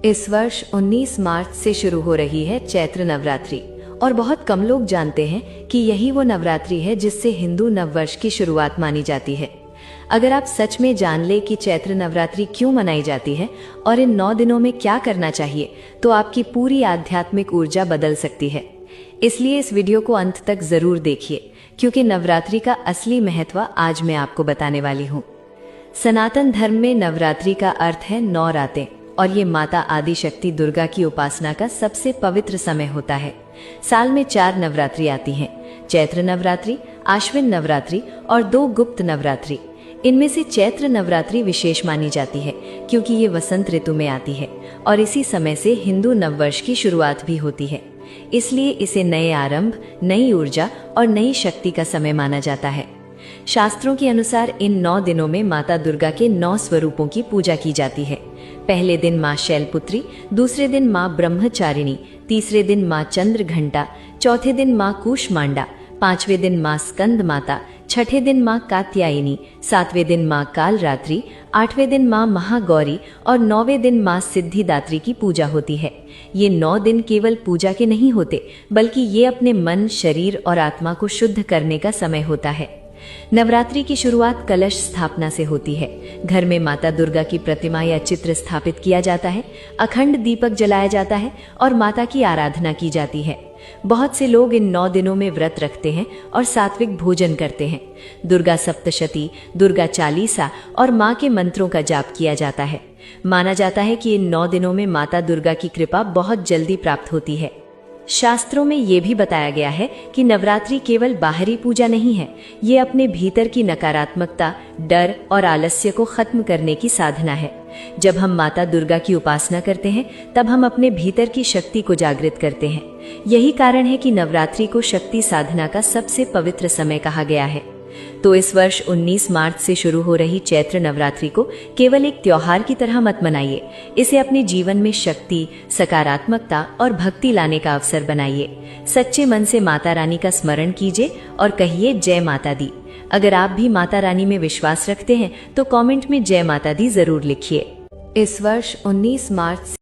इस वर्ष 19 मार्च से शुरू हो रही है चैत्र नवरात्रि और बहुत कम लोग जानते हैं कि यही वो नवरात्रि है जिससे हिंदू नववर्ष की शुरुआत मानी जाती है। अगर आप सच में जान ले कि चैत्र नवरात्रि क्यों मनाई जाती है और इन 9 दिनों में क्या करना चाहिए, तो आपकी पूरी आध्यात्मिक ऊर्जा बदल सकती है। इसलिए इस वीडियो को अंत तक जरूर देखिए, क्योंकि नवरात्रि का असली महत्व आज मैं आपको बताने वाली हूँ। सनातन धर्म में नवरात्रि का अर्थ है 9 रातें, और ये माता आदि शक्ति दुर्गा की उपासना का सबसे पवित्र समय होता है। साल में 4 नवरात्रि आती हैं, चैत्र नवरात्रि, आश्विन नवरात्रि और 2 गुप्त नवरात्रि। इनमें से चैत्र नवरात्रि विशेष मानी जाती है क्योंकि ये वसंत ऋतु में आती है और इसी समय से हिंदू नववर्ष की शुरुआत भी होती है। इसलिए इसे नए आरंभ, नई ऊर्जा और नई शक्ति का समय माना जाता है। शास्त्रों के अनुसार इन 9 दिनों में माता दुर्गा के 9 स्वरूपों की पूजा की जाती है। पहले दिन माँ शैलपुत्री, दूसरे दिन माँ ब्रह्मचारिणी, तीसरे दिन माँ चंद्रघंटा, चौथे दिन माँ कूष्मांडा, 5वें दिन माँ स्कंद माता, 6ठे दिन माँ कात्यायनी, 7वें दिन माँ कालरात्रि, 8वें दिन माँ महागौरी और 9वें दिन माँ सिद्धिदात्री की पूजा होती है। ये 9 दिन केवल पूजा के नहीं होते, बल्कि ये अपने मन, शरीर और आत्मा को शुद्ध करने का समय होता है। नवरात्रि की शुरुआत कलश स्थापना से होती है। घर में माता दुर्गा की प्रतिमा या चित्र स्थापित किया जाता है, अखंड दीपक जलाया जाता है और माता की आराधना की जाती है। बहुत से लोग इन 9 दिनों में व्रत रखते हैं और सात्विक भोजन करते हैं। दुर्गा सप्तशती, दुर्गा चालीसा और माँ के मंत्रों का जाप किया जाता है। माना जाता है कि इन 9 दिनों में माता दुर्गा की कृपा बहुत जल्दी प्राप्त होती है। शास्त्रों में ये भी बताया गया है कि नवरात्रि केवल बाहरी पूजा नहीं है, ये अपने भीतर की नकारात्मकता, डर और आलस्य को खत्म करने की साधना है। जब हम माता दुर्गा की उपासना करते हैं, तब हम अपने भीतर की शक्ति को जागृत करते हैं। यही कारण है कि नवरात्रि को शक्ति साधना का सबसे पवित्र समय कहा गया है। तो इस वर्ष 19 मार्च से शुरू हो रही चैत्र नवरात्रि को केवल एक त्योहार की तरह मत मनाइए। इसे अपने जीवन में शक्ति, सकारात्मकता और भक्ति लाने का अवसर बनाइए। सच्चे मन से माता रानी का स्मरण कीजिए और कहिए जय माता दी। अगर आप भी माता रानी में विश्वास रखते हैं तो कमेंट में जय माता दी जरूर लिखिए। इस वर्ष 19 मार्च